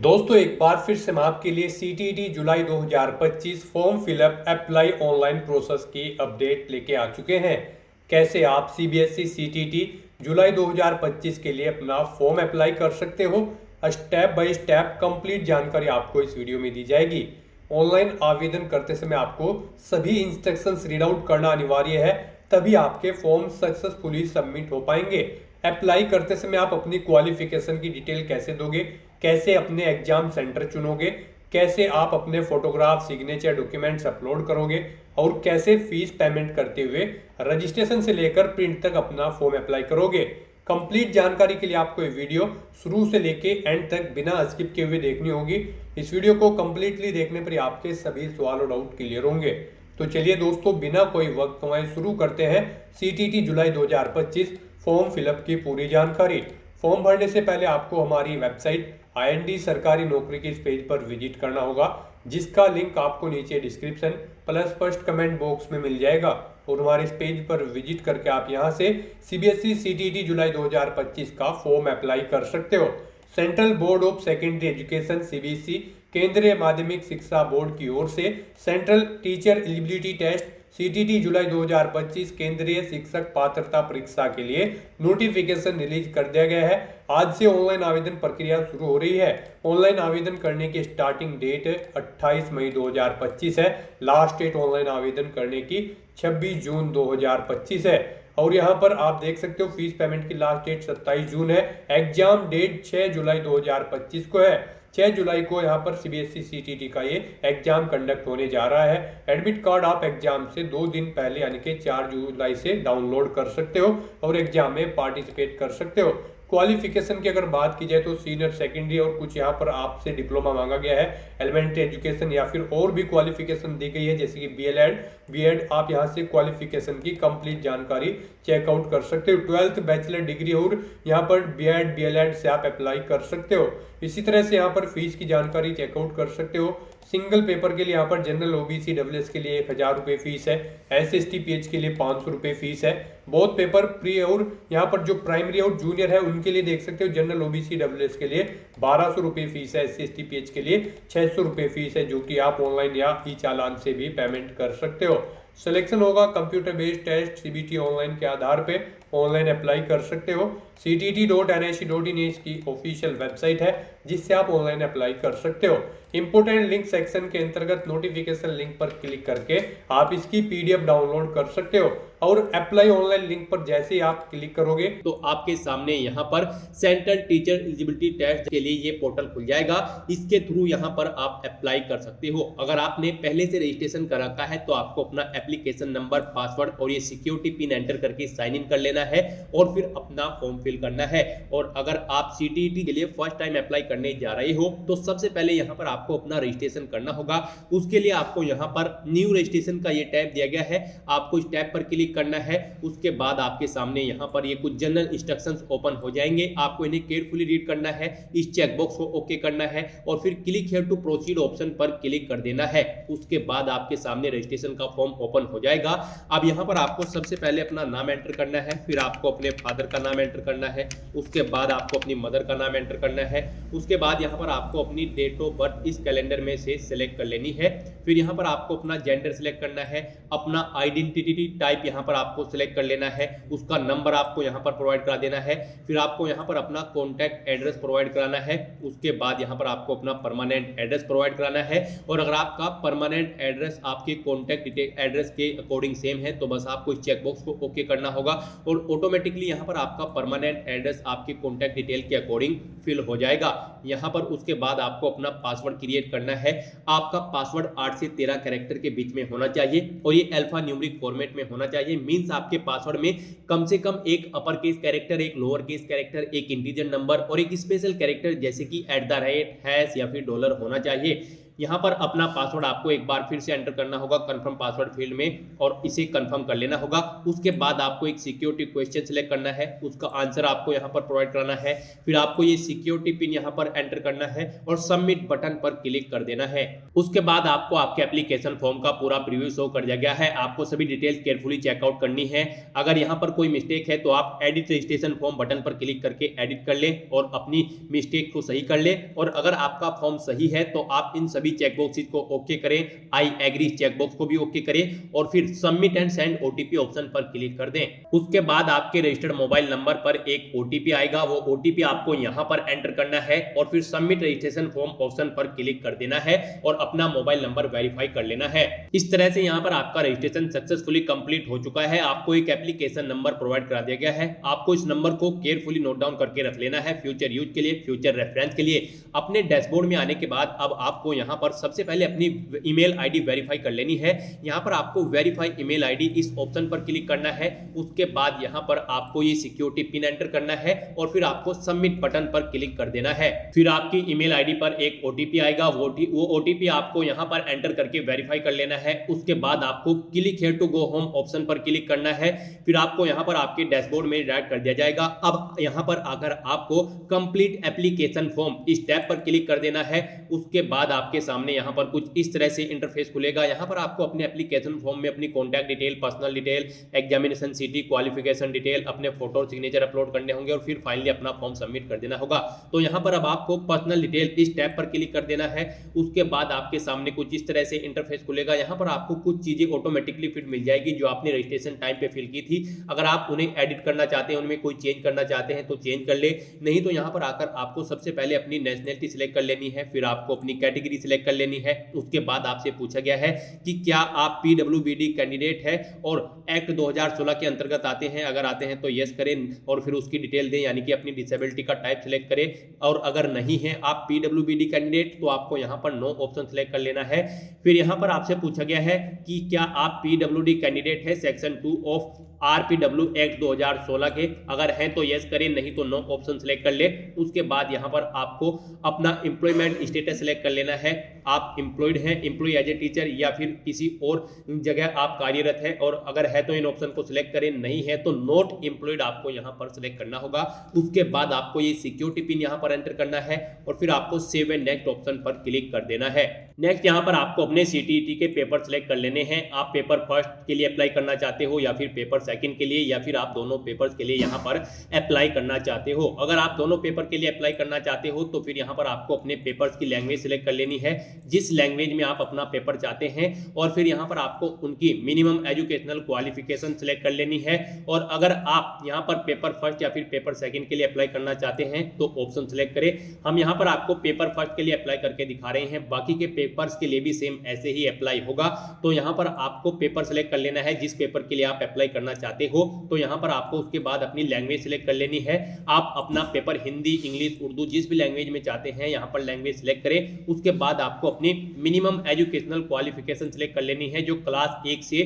दोस्तों एक बार फिर से हम आपके लिए सीटीटी जुलाई 2025 form fill up apply online process की अपडेट लेके आ चुके हैं। कैसे आप सीबीएसई सीटीटी जुलाई 2025 के लिए अपना फॉर्म अप्लाई कर सकते हो, स्टेप बाय स्टेप कंप्लीट जानकारी आपको इस वीडियो में दी जाएगी। ऑनलाइन आवेदन करते समय आपको सभी इंस्ट्रक्शंस रीड आउट करना अनिवार्य है, तभी आपके फॉर्म सक्सेसफुली सबमिट हो पाएंगे। अप्लाई करते समय आप अपनी क्वालिफिकेशन की डिटेल कैसे दोगे, कैसे अपने एग्जाम सेंटर चुनोगे, कैसे आप अपने फोटोग्राफ सिग्नेचर डॉक्यूमेंट्स अपलोड करोगे और कैसे फीस पेमेंट करते हुए रजिस्ट्रेशन से लेकर प्रिंट तक अपना फॉर्म अप्लाई करोगे। कंप्लीट जानकारी के लिए आपको ये वीडियो शुरू से लेके एंड तक बिना स्किप किए हुए देखनी होगी। इस वीडियो को कंप्लीटली देखने पर आपके सभी सवाल और डाउट क्लियर होंगे। तो चलिए दोस्तों, बिना कोई वक्त गंवाए शुरू करते हैं सीटीटी जुलाई 2025 फॉर्म फिलअप की पूरी जानकारी। फॉर्म भरने से पहले आपको हमारी वेबसाइट IND सरकारी नौकरी के इस पेज पर विजिट करना होगा, जिसका लिंक आपको नीचे description plus first comment box में मिल जाएगा। और हमारे इस पेज पर विजिट करके आप यहां से सीबीएसई सीटीटी जुलाई 2025 का फॉर्म अप्लाई कर सकते हो। Central board of secondary education CBSE केंद्रीय माध्यमिक शिक्षा बोर्ड की ओर से central teacher eligibility test CTET जुलाई 2025 केंद्रीय शिक्षक पात्रता परीक्षा के लिए नोटिफिकेशन रिलीज कर दिया गया है। आज से ऑनलाइन आवेदन प्रक्रिया शुरू हो रही है। ऑनलाइन आवेदन करने की स्टार्टिंग डेट 28 मई 2025 है। लास्ट डेट ऑनलाइन आवेदन करने की 26 जून 2025 है। और यहाँ पर आप देख सकते हो फीस पेमेंट की लास्ट डेट 27 जून है। एग्जाम डेट 6 जुलाई 2025 को है। 6 जुलाई को यहाँ पर सीबीएसई सीटीटी का ये एग्जाम कंडक्ट होने जा रहा है। एडमिट कार्ड आप एग्जाम से 2 दिन पहले यानी कि 4 जुलाई से डाउनलोड कर सकते हो और एग्जाम में पार्टिसिपेट कर सकते हो। क्वालिफिकेशन की अगर बात की जाए तो सीनियर सेकेंडरी और कुछ यहाँ पर आपसे डिप्लोमा मांगा गया है। एलिमेंट्री एजुकेशन या फिर और भी क्वालिफिकेशन दी गई है, जैसे कि बीएड आप यहाँ से क्वालिफिकेशन की कंप्लीट जानकारी चेकआउट कर सकते हो। 12th बैचलर डिग्री और यहाँ पर बीएड बीएलएड से आप अप्लाई कर सकते हो। इसी तरह से यहाँ पर फीस की जानकारी चेकआउट कर सकते हो। सिंगल पेपर के लिए यहाँ पर जनरल ओबीसी डब्ल्यूएस के लिए 1000 रुपये फीस है। SST PH के लिए 500 रुपये फीस है। बहुत पेपर प्री और यहाँ पर जो प्राइमरी और जूनियर है उनके लिए देख सकते हो जनरल ओबीसी डब्ल्यूएस के लिए 1200 रुपये फीस है। SST PH के लिए 600 रुपये फीस है, जो कि आप ऑनलाइन या ई चालान से भी पेमेंट कर सकते हो। सिलेक्शन होगा computer based test CBT online के आधार पे। ऑनलाइन अप्लाई कर सकते हो। ctt.nic.in इसकी ऑफिशियल वेबसाइट है, जिससे आप ऑनलाइन अप्लाई कर सकते हो। इंपोर्टेंट लिंक सेक्शन के अंतर्गत नोटिफिकेशन लिंक पर क्लिक करके आप इसकी PDF डाउनलोड कर सकते हो। और अप्लाई ऑनलाइन लिंक पर जैसे ही आप क्लिक करोगे तो आपके सामने यहाँ पर सेंट्रल टीचर एलिजिबिलिटी टेस्ट के लिए ये पोर्टल खुल जाएगा। इसके थ्रू यहाँ पर आप अप्लाई कर सकते हो। अगर आपने पहले से रजिस्ट्रेशन कर रखा है तो आपको अपना एप्लीकेशन नंबर, पासवर्ड और ये सिक्योरिटी पिन एंटर करके साइन इन कर लेना है और फिर अपना फॉर्म फिल करना है। और अगर आप सीटीटी के लिए फर्स्ट टाइम अप्लाई करने जा रहे हो तो सबसे पहले यहाँ पर आपको अपना रजिस्ट्रेशन करना होगा। उसके लिए आपको यहाँ पर न्यू रजिस्ट्रेशन का ये टैब दिया गया है, आपको इस टैब पर क्लिक करना है। उसके बाद आपके सामने यहाँ पर ये कुछ जनरल इंस्ट्रक्शंस ओपन हो जाएंगे। आपको इन्हें केयरफुली रीड करना है, इस चेकबॉक्स को ओके करना है और फिर click here to proceed option पर क्लिक कर देना है। उसके बाद आपके सामने रजिस्ट्रेशन का फॉर्म ओपन हो जाएगा। अब यहाँ पर आपको सबसे पहले अपना नाम एंटर करना है, फिर आपको अपने फादर का नाम एंटर करना है, उसके बाद आपको अपनी मदर का नाम एंटर करना है। उसके बाद यहाँ पर आपको अपनी डेट ऑफ बर्थ इस कैलेंडर में से सिलेक्ट कर लेनी है। फिर यहाँ पर आपको अपना जेंडर सिलेक्ट करना है, अपना आइडेंटिटी टाइप यहाँ पर आपको सिलेक्ट कर लेना है, उसका नंबर आपको यहाँ पर प्रोवाइड करा देना है। फिर आपको यहाँ पर अपना कॉन्टैक्ट एड्रेस प्रोवाइड कराना है। उसके बाद यहाँ पर आपको अपना परमानेंट एड्रेस प्रोवाइड कराना है। और अगर आपका परमानेंट एड्रेस आपके कॉन्टैक्ट एड्रेस के अकॉर्डिंग सेम है तो बस आपको इस चेकबॉक्स को ओके करना होगा और ऑटोमेटिकली यहाँ पर आपका परमानेंट एड्रेस आपके कॉन्टैक्ट डिटेल के अकॉर्डिंग फिल हो जाएगा। यहाँ पर उसके बाद आपको अपना पासवर्ड क्रिएट करना है। आपका पासवर्ड 8 से 13 कैरेक्टर के बीच में होना चाहिए और ये अल्फा न्यूमेरिक फॉर्मेट में होना चाहिए। मींस आपके पासवर्ड में कम से कम एक अपर केस कैरेक्टर, एक लोअर केस कैरेक्टर, एक इंटीजर नंबर और एक स्पेशल कैरेक्टर जैसे कि @ हैश या फिर डॉलर होना चाहिए। यहाँ पर अपना पासवर्ड आपको एक बार फिर से एंटर करना होगा कंफर्म पासवर्ड फील्ड में और इसे कंफर्म कर लेना होगा। उसके बाद आपको एक सिक्योरिटी क्वेश्चन सिलेक्ट करना है, उसका आंसर आपको यहाँ पर प्रोवाइड कराना है। फिर आपको ये सिक्योरिटी पिन यहाँ पर एंटर करना है और सबमिट बटन पर क्लिक कर देना है। उसके बाद आपको आपके एप्लीकेशन फॉर्म का पूरा प्रीव्यू शो कर दिया गया है। आपको सभी डिटेल्स केयरफुली चेकआउट करनी है। अगर यहाँ पर कोई मिस्टेक है तो आप एडिट रजिस्ट्रेशन फॉर्म बटन पर क्लिक करके एडिट कर ले और अपनी मिस्टेक को सही कर ले। और अगर आपका फॉर्म सही है तो आप इन सभी चेकबॉक्सेस को ओके करें, आई एग्री चेकबॉक्स को भी ओके करें और फिर submit and send OTP option पर क्लिक कर दें। उसके बाद आपके रजिस्टर्ड मोबाइल नंबर पर एक ओटीपी आएगा, वो ओटीपी आपको यहाँ पर एंटर करना है और फिर सबमिट रजिस्ट्रेशन फॉर्म ऑप्शन पर क्लिक कर देना है और अपना मोबाइल नंबर वेरीफाई कर लेना है। इस तरह से यहाँ पर आपका रजिस्ट्रेशन सक्सेसफुली कंप्लीट हो चुका है। आपको एक एप्लीकेशन नंबर प्रोवाइड करा दिया गया है। आपको इस नंबर को केयरफुली नोट डाउन करके रख लेना है फ्यूचर यूज के लिए, फ्यूचर रेफरेंस के लिए। अपने डैशबोर्ड में आने के बाद अब आपको यहाँ पर सबसे पहले अपनी ईमेल आईडी वेरीफाई कर लेनी है। यहाँ पर आपको वेरीफाई ईमेल आईडी इस ऑप्शन पर क्लिक करना है। उसके बाद यहाँ पर आपको ये सिक्योरिटी पिन एंटर करना है और फिर आपको सबमिट बटन पर क्लिक कर देना है। फिर आपकी ईमेल आईडी पर एक ओटीपी आएगा, वो ओटीपी आपको यहाँ पर एंटर करके वेरीफाई कर लेना है। उसके बाद आपको click here to go home option पर क्लिक करना है। फिर आपको यहाँ पर आपके डैशबोर्ड में डायरेक्ट कर दिया जाएगा। अब यहाँ पर आकर आपको कंप्लीट एप्लीकेशन फॉर्म इस टैब पर क्लिक कर देना है। उसके बाद आपके सामने यहाँ पर कुछ इस तरह से इंटरफेस खुलेगा। यहाँ पर आपको अपने एप्लीकेशन फॉर्म में अपनी contact detail, personal detail, examination city, qualification detail, अपने फोटो और सिग्नेचर अपलोड करने होंगे और फिर फाइनली अपना फॉर्म सबमिट कर देना होगा। तो यहाँ पर अब आपको पर्सनल डिटेल इस टैब पर क्लिक कर देना है। उसके बाद आपके सामने कुछ इस तरह से इंटरफेस खुलेगा। यहाँ पर आपको कुछ चीजें ऑटोमेटिकली फिट मिल जाएगी जो आपने रजिस्ट्रेशन टाइम पे फिल की थी। अगर आप उन्हें एडिट करना चाहते हैं, उनमें कोई चेंज करना चाहते हैं तो चेंज कर ले, नहीं तो यहाँ पर आकर आपको सबसे पहले अपनी नेशनलिटी सिलेक्ट कर लेनी है। फिर आपको अपनी कैटेगरी सिलेक्ट कर लेनी है। उसके बाद आपसे पूछा गया है कि क्या आप पीडब्ल्यूबीडी कैंडिडेट है और एक्ट 2016 के अंतर्गत आते हैं। अगर आते हैं तो यस करें और फिर उसकी डिटेल दें, यानी कि अपनी डिसेबिलिटी का टाइप सिलेक्ट करें। और अगर नहीं है आप पीडब्ल्यूबीडी कैंडिडेट तो आपको यहाँ पर नो ऑप्शन सिलेक्ट कर लेना है। फिर यहाँ पर आपसे पूछा गया है कि क्या आप पीडब्ल्यूडी कैंडिडेट है सेक्शन 2 ऑफ आरपीडब्ल्यू एक्ट 2016 के। अगर हैं तो यस करें, नहीं तो नो ऑप्शन सिलेक्ट कर ले। उसके बाद यहाँ पर आपको अपना एम्प्लॉयमेंट स्टेटस सिलेक्ट कर लेना है। आप एम्प्लॉयड हैं, एम्प्लॉय एज ए टीचर या फिर किसी और जगह आप कार्यरत हैं। और अगर है तो इन ऑप्शन को सिलेक्ट करें, नहीं है तो नॉट एम्प्लॉयड आपको यहाँ पर सिलेक्ट करना होगा। उसके बाद आपको ये सिक्योरिटी पिन यहाँ पर एंटर करना है और फिर आपको सेव एंड नेक्स्ट ऑप्शन पर क्लिक कर देना है। नेक्स्ट यहाँ पर आपको अपने सीटीईटी के पेपर सिलेक्ट कर लेने हैं। आप पेपर फर्स्ट के लिए अप्लाई करना चाहते हो या फिर पेपर सेकंड के लिए, या फिर आप दोनों पेपर्स के लिए यहाँ पर अप्लाई करना चाहते हो। अगर आप दोनों पेपर के लिए अप्लाई करना चाहते हो तो फिर यहाँ पर आपको अपने पेपर्स की लैंग्वेज सिलेक्ट कर लेनी है, जिस लैंग्वेज में आप अपना पेपर चाहते हैं। और फिर यहाँ पर आपको उनकी मिनिमम एजुकेशनल क्वालिफिकेशन सिलेक्ट कर लेनी है। और अगर आप यहाँ पर पेपर फर्स्ट या फिर पेपर सेकंड के लिए अप्लाई करना चाहते हैं तो ऑप्शन सिलेक्ट करें। हम यहाँ पर आपको पेपर फर्स्ट के लिए अप्लाई करके दिखा रहे हैं, बाकी के पेपर्स के लिए भी सेम ऐसे ही अप्लाई होगा। तो यहाँ पर आपको पेपर सिलेक्ट कर लेना है जिस पेपर के लिए आप अप्लाई करना चाहते हो। तो यहाँ पर आपको उसके बाद अपनी लैंग्वेज सिलेक्ट कर लेनी है। आप अपना पेपर हिंदी, इंग्लिश, उर्दू जिस भी लैंग्वेज में चाहते हैं यहाँ पर लैंग्वेज सिलेक्ट करें। उसके बाद आपको अपनी मिनिमम एजुकेशनल क्वालिफिकेशन सिलेक्ट कर लेनी है जो क्लास 1 से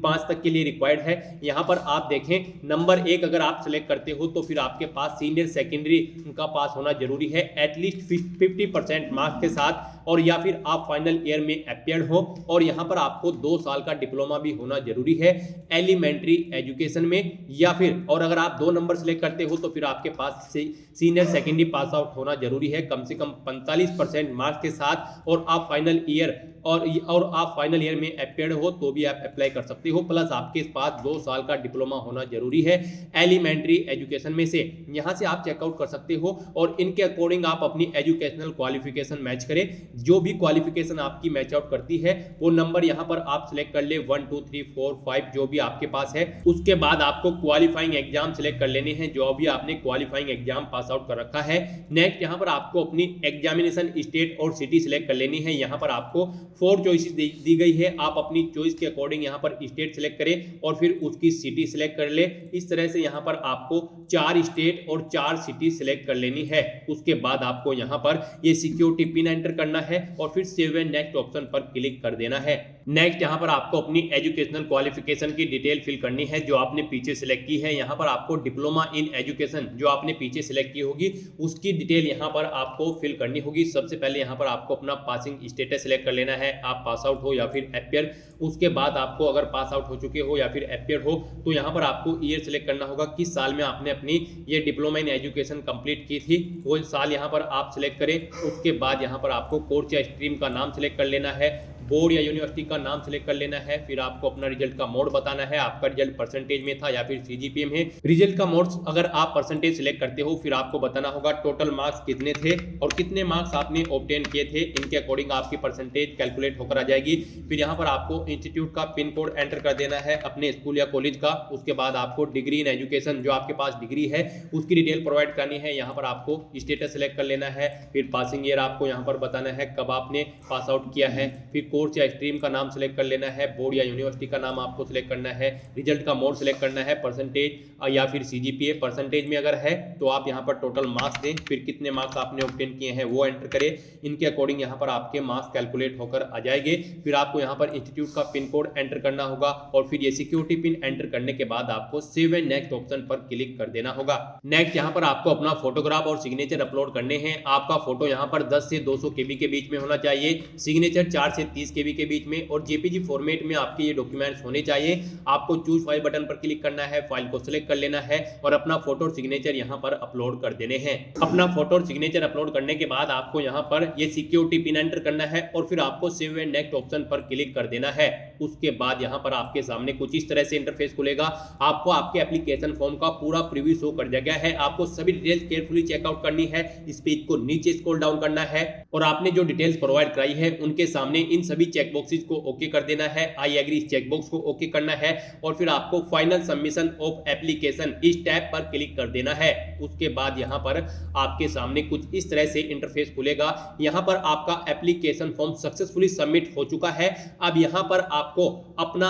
5 तक के लिए रिक्वायर्ड है। यहाँ पर आप देखें नंबर 1 अगर आप सिलेक्ट करते हो तो फिर आपके पास सीनियर सेकेंडरी का पास होना जरूरी है एटलीस्ट 50% मार्क्स के साथ, और या फिर आप फाइनल ईयर में अपीयर्ड हो। और यहाँ पर आपको 2 साल का डिप्लोमा भी होना जरूरी है एलिमेंट्री एजुकेशन में, या फिर और अगर आप 2 नंबर सिलेक्ट करते हो तो फिर आपके पास सीनियर सेकेंडरी पास आउट होना जरूरी है कम से कम 45% मार्क्स के साथ। और आप फाइनल ईयर आप फाइनल ईयर में अपीयर्ड हो तो भी आप अप्लाई कर सकते हो, प्लस आपके पास 2 साल का डिप्लोमा होना जरूरी है एलिमेंट्री एजुकेशन में से। यहाँ से आप चेकआउट कर सकते हो और इनके अकॉर्डिंग आप अपनी एजुकेशनल क्वालिफिकेशन मैच करें। जो भी क्वालिफिकेशन आपकी मैच आउट करती है वो नंबर यहाँ पर आप सिलेक्ट कर ले 1 2 3 4 5 जो भी आपके पास है। उसके बाद आपको क्वालिफाइंग एग्जाम सिलेक्ट कर लेने हैं जो भी आपने क्वालिफाइंग एग्जाम पास आउट कर रखा है। नेक्स्ट यहाँ पर आपको अपनी एग्जामिनेशन स्टेट और सिटी सिलेक्ट कर लेनी है। यहाँ पर आपको 4 चॉइसेस दी गई है, आप अपनी चॉइस के अकॉर्डिंग यहाँ पर स्टेट सिलेक्ट करें और फिर उसकी सिटी सिलेक्ट कर ले। इस तरह से यहाँ पर आपको 4 स्टेट और 4 सिटी सिलेक्ट कर लेनी है। उसके बाद आपको यहाँ पर ये सिक्योरिटी पिन एंटर करना है और फिर सेव एंड नेक्स्ट ऑप्शन पर क्लिक कर देना है। नेक्स्ट यहाँ पर आपको अपनी एजुकेशनल क्वालिफिकेशन की डिटेल फिल करनी है जो आपने पीछे सिलेक्ट की है। यहाँ पर आपको डिप्लोमा इन एजुकेशन जो आपने पीछे सिलेक्ट की होगी उसकी डिटेल यहाँ पर आपको फिल करनी होगी। सबसे पहले यहाँ पर आपको अपना पासिंग स्टेटस सिलेक्ट कर लेना है, आप पास आउट हो या फिर एपियर। उसके बाद आपको अगर पास आउट हो चुके हो या फिर एपियर हो तो यहाँ पर आपको ईयर सिलेक्ट करना होगा, किस साल में आपने अपनी ये डिप्लोमा इन एजुकेशन कंप्लीट की थी वो साल यहाँ पर आप सिलेक्ट करें। उसके बाद यहाँ पर आपको कोर्स या स्ट्रीम का नाम सिलेक्ट कर लेना है, बोर्ड या यूनिवर्सिटी का नाम सिलेक्ट कर लेना है। फिर आपको अपना रिजल्ट का मोड बताना है, आपका रिजल्ट परसेंटेज में था या फिर सीजीपीए में। रिजल्ट का मोड अगर आप परसेंटेज सिलेक्ट करते हो फिर आपको बताना होगा टोटल मार्क्स कितने थे और कितने मार्क्स आपने ऑब्टेन किए थे, इनके अकॉर्डिंग आपकी परसेंटेज कैलकुलेट होकर आ जाएगी। फिर यहाँ पर आपको इंस्टीट्यूट का पिन कोड एंटर कर देना है अपने स्कूल या कॉलेज का। उसके बाद आपको डिग्री इन एजुकेशन जो आपके पास डिग्री है उसकी डिटेल प्रोवाइड करनी है। यहाँ पर आपको स्टेटस सिलेक्ट कर लेना है, फिर पासिंग ईयर आपको यहाँ पर बताना है कब आपने पास आउट किया है। फिर कोर्स या स्ट्रीम का नाम सिलेक्ट कर लेना है, बोर्ड या यूनिवर्सिटी का नाम आपको सिलेक्ट करना है, रिजल्ट का मोड सिलेक्ट करना है, परसेंटेज या फिर सीजीपीए। परसेंटेज में अगर है तो आप यहाँ पर टोटल मार्क्स दें, फिर कितने मार्क्स आपने ऑब्टेन किए हैं वो एंटर करें। इनके अकॉर्डिंग यहाँ पर आपके मार्क्स कैलकुलेट होकर आ जाएंगे। फिर आपको यहाँ पर इंस्टीट्यूट का पिन कोड एंटर करना होगा और फिर ये सिक्योरिटी पिन एंटर करने के बाद आपको सेव एंड नेक्स्ट ऑप्शन पर क्लिक कर देना होगा। नेक्स्ट यहाँ पर आपको अपना फोटोग्राफ और सिग्नेचर अपलोड करने हैं। आपका फोटो यहाँ पर 10 से 200 केबी के बीच में होना चाहिए, सिग्नेचर 4 से 30 केबी के बीच में और जेपीजी फॉर्मेट में आपके ये डॉक्यूमेंट्स होने चाहिए। आपको चूज फाइल बटन पर क्लिक करना है, फाइल को सिलेक्ट कर लेना है और अपना फोटो और सिग्नेचर यहाँ पर अपलोड कर देने हैं। अपना फोटो और सिग्नेचर अपलोड करने के बाद आपको यहाँ पर ये सिक्योरिटी पिन एंटर करना है और फिर आपको सेव एंड नेक्स्ट ऑप्शन पर क्लिक कर देना है। उसके बाद यहाँ पर आपके सामने कुछ इस तरह से इंटरफेस खुलेगा। आपको आपके एप्लीकेशन फॉर्म का पूरा प्रीव्यू शो कर दिया गया है। आपको सभी डिटेल्स केयरफुली चेकआउट करनी है, इस पेज को नीचे स्क्रॉल डाउन करना है और आपने जो डिटेल्स प्रोवाइड कराई है उनके सामने इन सभी चेकबॉक्सेस को ओके कर देना है। आई एग्री इस चेकबॉक्स को ओके करना है और फिर आपको फाइनल सबमिशन ऑफ एप्लीकेशन इस टैब पर क्लिक कर देना है। उसके बाद यहाँ पर आपके सामने कुछ इस तरह से इंटरफेस खुलेगा। यहाँ पर आपका एप्लीकेशन फॉर्म सक्सेसफुली सबमिट हो चुका है। अब यहाँ पर आपको अपना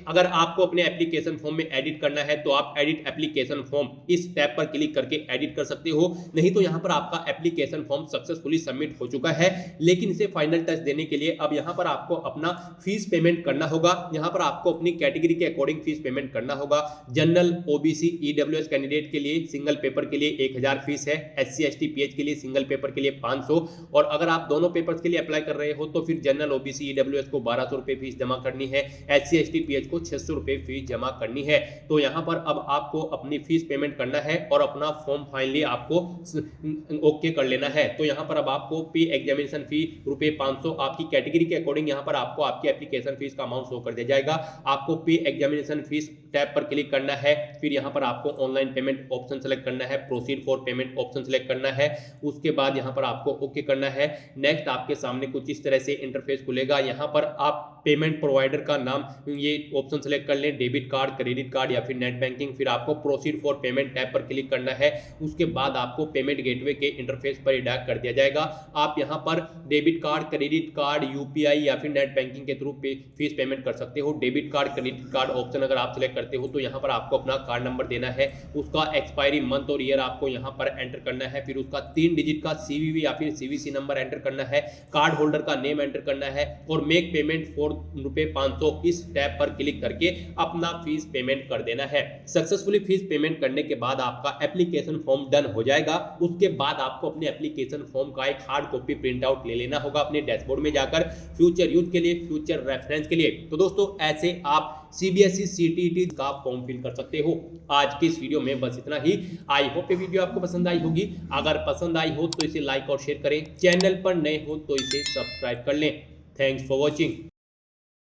अगर आपको अपने एप्लीकेशन फॉर्म में एडिट करना है तो आप एडिट एप्लीकेशन फॉर्म इस टैब पर क्लिक करके एडिट कर सकते हो। नहीं तो यहाँ पर आपका एप्लीकेशन फॉर्म सक्सेसफुली सबमिट हो चुका है, लेकिन इसे फाइनल टच देने के लिए अब यहाँ पर आपको अपना फीस पेमेंट करना होगा। यहाँ पर आपको अपनी कैटेगरी के अकॉर्डिंग फीस पेमेंट करना होगा। जनरल, ओबीसी, ईडब्ल्यूएस कैंडिडेट के लिए सिंगल पेपर के लिए 1000 फीस है, एससी एसटी पीएच के लिए सिंगल पेपर के लिए 500 और अगर आप दोनों पेपर्स के लिए अप्लाई कर रहे हो तो फिर जनरल, ओबीसी, ईडब्ल्यूएस को 1200 रुपए फीस जमा करनी है, एससी एसटी पीएच को 600 रुपए फीस जमा करनी है। तो यहाँ पर अब आपको अपनी फीस पेमेंट करना है और अपना फॉर्म फाइनली आपको ओके कर लेना है। तो यहाँ पर अब आपको पे एग्जामिनेशन फी रुपए 500 आपकी कैटेगरी के अकॉर्डिंग यहाँ पर आपको आपकी एप्लीकेशन फीस का अमाउंट शो कर दिया जाएगा। आपको पे एग्जामिनेशन फीस टैब पर क्लिक करना है, फिर यहाँ पर आपको ऑनलाइन पेमेंट ऑप्शन सेलेक्ट करना है, proceed for payment option select करना है। उसके बाद यहाँ पर आपको ओके करना है। नेक्स्ट आपके सामने कुछ इस तरह से इंटरफेस खुलेगा। यहाँ पर आप पेमेंट प्रोवाइडर का नाम ये ऑप्शन सेलेक्ट कर लें, डेबिट कार्ड, क्रेडिट कार्ड या फिर नेट बैंकिंग। फिर आपको प्रोसीड फॉर पेमेंट टैब पर क्लिक करना है। उसके बाद आपको पेमेंट गेटवे के इंटरफेस पर रिडायरेक्ट कर दिया जाएगा। आप यहाँ पर debit card, credit card, UPI या फिर नेट बैंकिंग के थ्रू फीस पेमेंट कर सकते हो। Debit card, credit card option अगर आप सिलेक्ट करते हो तो यहाँ पर आपको अपना कार्ड नंबर देना है, उसका एक्सपायरी मंथ और ईयर आपको यहाँ पर एंटर करना है, फिर उसका 3 डिजिट का सीवीवी या फिर सीवीसी नंबर एंटर करना है, कार्ड होल्डर का नेम एंटर करना है और मेक पेमेंट फॉर रुपए 500 इस टैब पर क्लिक करके अपना फीस पेमेंट कर देना है। सक्सेसफुली फीस पेमेंट करने के बाद आपका एप्लीकेशन फॉर्म डन हो जाएगा। उसके बाद आपको अपने एप्लीकेशन फॉर्म का एक हार्ड कॉपी प्रिंट आउट ले लेना होगा अपने डैशबोर्ड में जाकर, फ्यूचर यूज के लिए, फ्यूचर रेफरेंस के लिए। तो दोस्तों ऐसे आप सीबीएसई सीटीईटी का फॉर्म फिल कर सकते हो। आज की इस वीडियो में बस इतना ही। आई होप ये वीडियो आपको पसंद आई होगी। अगर पसंद आई हो तो इसे लाइक और शेयर करें, चैनल पर नए हो तो इसे सब्सक्राइब कर लें। Thanks for watching.